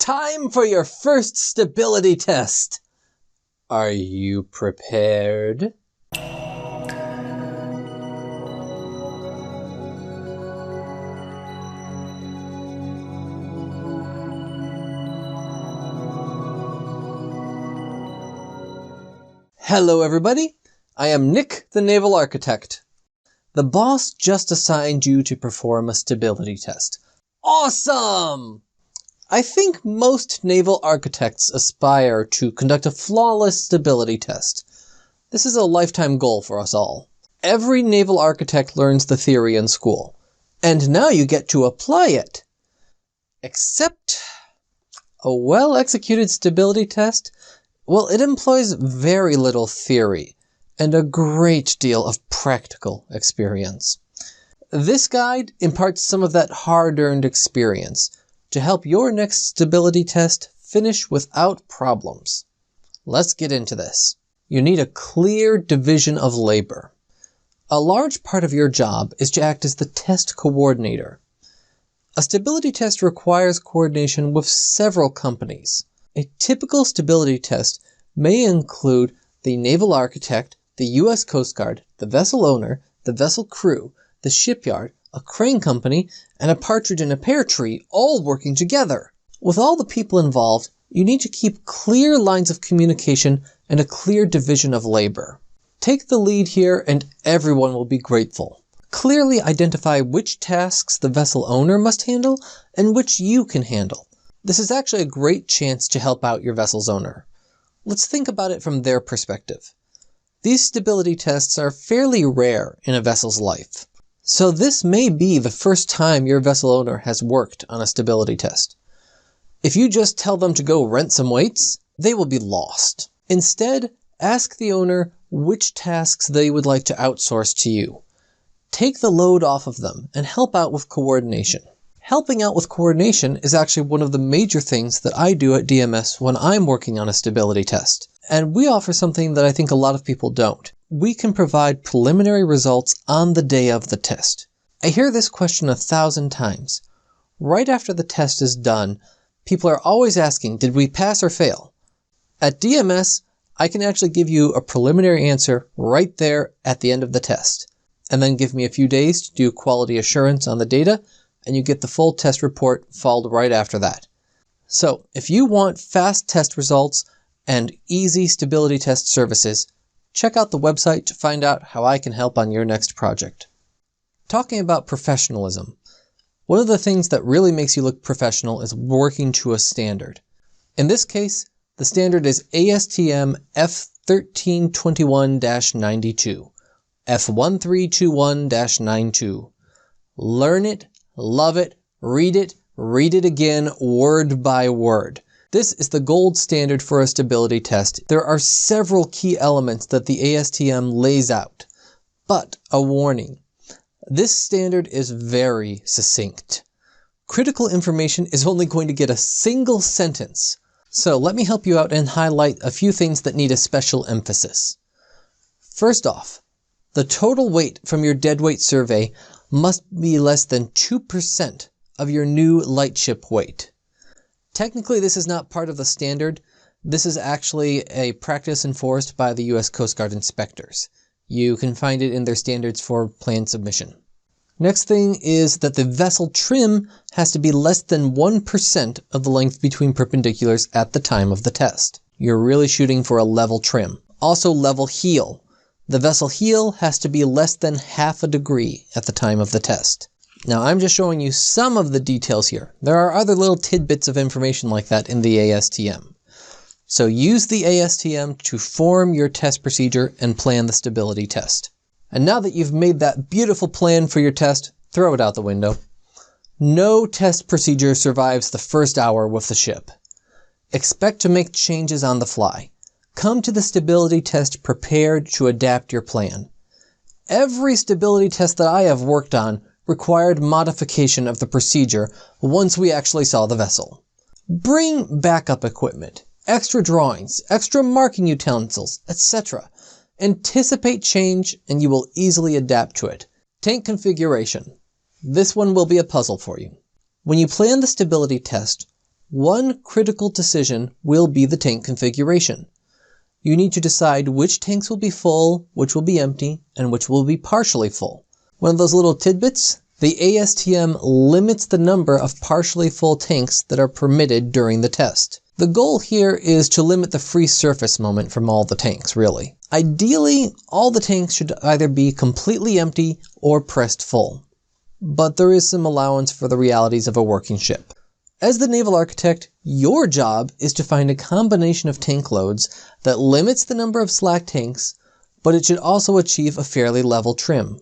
Time for your first stability test. Are you prepared? Hello everybody, I am Nick, the Naval Architect. The boss just assigned you to perform a stability test. Awesome! I think most naval architects aspire to conduct a flawless stability test. This is a lifetime goal for us all. Every naval architect learns the theory in school, and now you get to apply it. Except a well-executed stability test, well, it employs very little theory and a great deal of practical experience. This guide imparts some of that hard-earned experience to help your next stability test finish without problems. Let's get into this. You need a clear division of labor. A large part of your job is to act as the test coordinator. A stability test requires coordination with several companies. A typical stability test may include the naval architect, the U.S. Coast Guard, the vessel owner, the vessel crew, the shipyard, a crane company, and a partridge in a pear tree all working together. With all the people involved, you need to keep clear lines of communication and a clear division of labor. Take the lead here and everyone will be grateful. Clearly identify which tasks the vessel owner must handle and which you can handle. This is actually a great chance to help out your vessel's owner. Let's think about it from their perspective. These stability tests are fairly rare in a vessel's life. So this may be the first time your vessel owner has worked on a stability test. If you just tell them to go rent some weights, they will be lost. Instead, ask the owner which tasks they would like to outsource to you. Take the load off of them and help out with coordination. Helping out with coordination is actually one of the major things that I do at DMS when I'm working on a stability test. And we offer something that I think a lot of people don't. We can provide preliminary results on the day of the test. I hear this question 1,000 times. Right after the test is done, people are always asking, did we pass or fail? At DMS, I can actually give you a preliminary answer right there at the end of the test. And then give me a few days to do quality assurance on the data, and you get the full test report followed right after that. So, if you want fast test results and easy stability test services, check out the website to find out how I can help on your next project. Talking about professionalism, one of the things that really makes you look professional is working to a standard. In this case, the standard is ASTM F1321-92, F1321-92. Learn it, love it, read it again, word by word. This is the gold standard for a stability test. There are several key elements that the ASTM lays out. But a warning, this standard is very succinct. Critical information is only going to get a single sentence. So let me help you out and highlight a few things that need a special emphasis. First off, the total weight from your deadweight survey must be less than 2% of your new lightship weight. Technically, this is not part of the standard. This is actually a practice enforced by the U.S. Coast Guard inspectors. You can find it in their standards for plan submission. Next thing is that the vessel trim has to be less than 1% of the length between perpendiculars at the time of the test. You're really shooting for a level trim. Also level heel. The vessel heel has to be less than ½ degree at the time of the test. Now, I'm just showing you some of the details here. There are other little tidbits of information like that in the ASTM. So use the ASTM to form your test procedure and plan the stability test. And now that you've made that beautiful plan for your test, throw it out the window. No test procedure survives the first hour with the ship. Expect to make changes on the fly. Come to the stability test prepared to adapt your plan. Every stability test that I have worked on required modification of the procedure once we actually saw the vessel. Bring backup equipment, extra drawings, extra marking utensils, etc. Anticipate change and you will easily adapt to it. Tank configuration. This one will be a puzzle for you. When you plan the stability test, one critical decision will be the tank configuration. You need to decide which tanks will be full, which will be empty, and which will be partially full. One of those little tidbits, the ASTM limits the number of partially full tanks that are permitted during the test. The goal here is to limit the free surface moment from all the tanks, really. Ideally, all the tanks should either be completely empty or pressed full. But there is some allowance for the realities of a working ship. As the naval architect, your job is to find a combination of tank loads that limits the number of slack tanks, but it should also achieve a fairly level trim.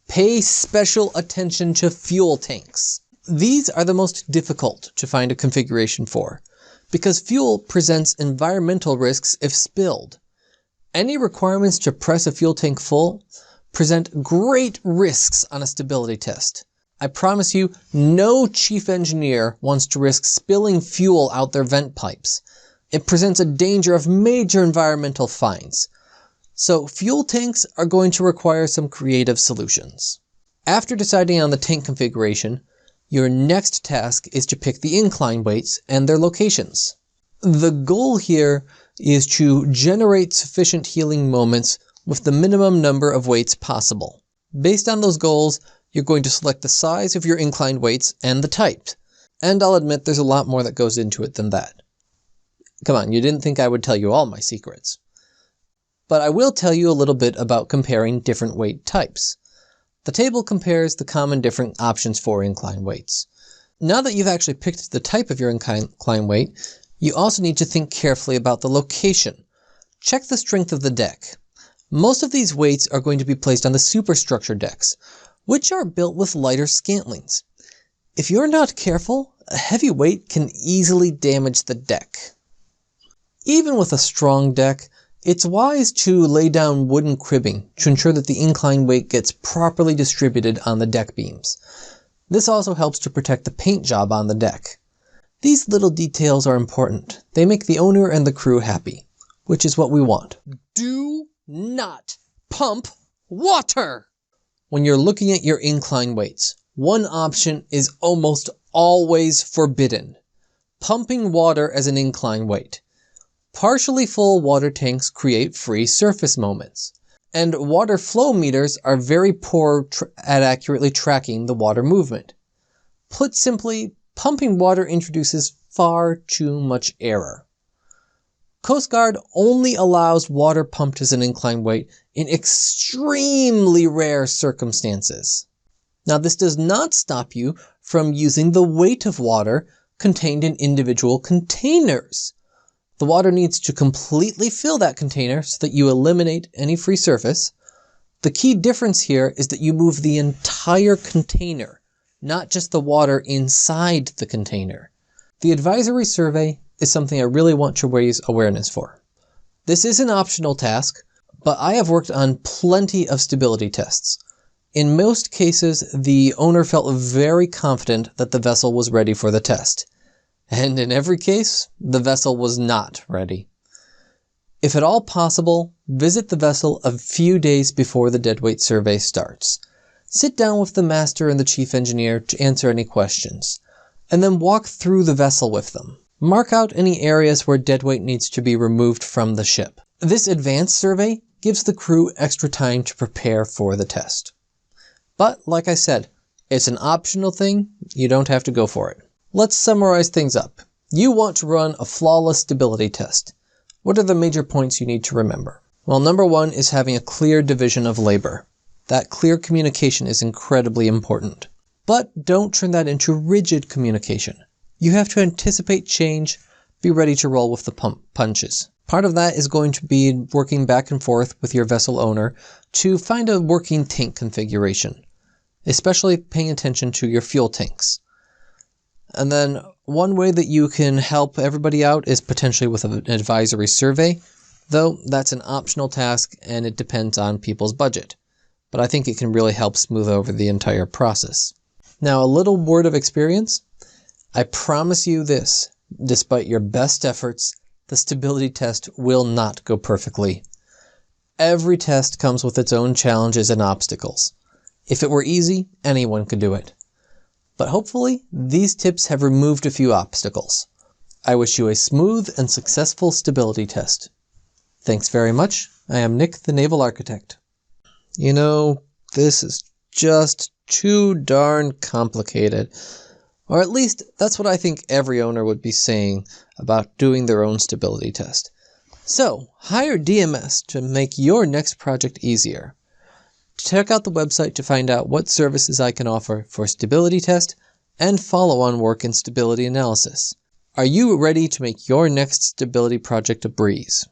Pay special attention to fuel tanks. These are the most difficult to find a configuration for, because fuel presents environmental risks if spilled. Any requirements to press a fuel tank full present great risks on a stability test. I promise you, no chief engineer wants to risk spilling fuel out their vent pipes. It presents a danger of major environmental fines. So fuel tanks are going to require some creative solutions. After deciding on the tank configuration, your next task is to pick the incline weights and their locations. The goal here is to generate sufficient healing moments with the minimum number of weights possible. Based on those goals, you're going to select the size of your inclined weights and the type. And I'll admit there's a lot more that goes into it than that. Come on, you didn't think I would tell you all my secrets. But I will tell you a little bit about comparing different weight types. The table compares the common different options for incline weights. Now that you've actually picked the type of your incline weight, you also need to think carefully about the location. Check the strength of the deck. Most of these weights are going to be placed on the superstructure decks, which are built with lighter scantlings. If you're not careful, a heavy weight can easily damage the deck. Even with a strong deck, it's wise to lay down wooden cribbing to ensure that the incline weight gets properly distributed on the deck beams. This also helps to protect the paint job on the deck. These little details are important. They make the owner and the crew happy, which is what we want. Do not pump water! When you're looking at your incline weights, one option is almost always forbidden: pumping water as an incline weight. Partially full water tanks create free surface moments, and water flow meters are very poor at accurately tracking the water movement. Put simply, pumping water introduces far too much error. Coast Guard only allows water pumped as an incline weight in extremely rare circumstances. Now, this does not stop you from using the weight of water contained in individual containers. The water needs to completely fill that container so that you eliminate any free surface. The key difference here is that you move the entire container, not just the water inside the container. The advisory survey is something I really want to raise awareness for. This is an optional task, but I have worked on plenty of stability tests. In most cases, the owner felt very confident that the vessel was ready for the test. And in every case, the vessel was not ready. If at all possible, visit the vessel a few days before the deadweight survey starts. Sit down with the master and the chief engineer to answer any questions, and then walk through the vessel with them. Mark out any areas where deadweight needs to be removed from the ship. This advanced survey gives the crew extra time to prepare for the test. But, like I said, it's an optional thing. You don't have to go for it. Let's summarize things up. You want to run a flawless stability test. What are the major points you need to remember? Well, number one is having a clear division of labor. That clear communication is incredibly important. But don't turn that into rigid communication. You have to anticipate change, be ready to roll with the punches. Part of that is going to be working back and forth with your vessel owner to find a working tank configuration, especially paying attention to your fuel tanks. And then one way that you can help everybody out is potentially with an advisory survey, though that's an optional task and it depends on people's budget. But I think it can really help smooth over the entire process. Now, a little word of experience. I promise you this, despite your best efforts, the stability test will not go perfectly. Every test comes with its own challenges and obstacles. If it were easy, anyone could do it. but hopefully these tips have removed a few obstacles. I wish you a smooth and successful stability test. Thanks very much. I am Nick, the Naval Architect. You know, this is just too darn complicated. Or at least, that's what I think every owner would be saying about doing their own stability test. So, hire DMS to make your next project easier. Check out the website to find out what services I can offer for stability test and follow-on work in stability analysis. Are you ready to make your next stability project a breeze?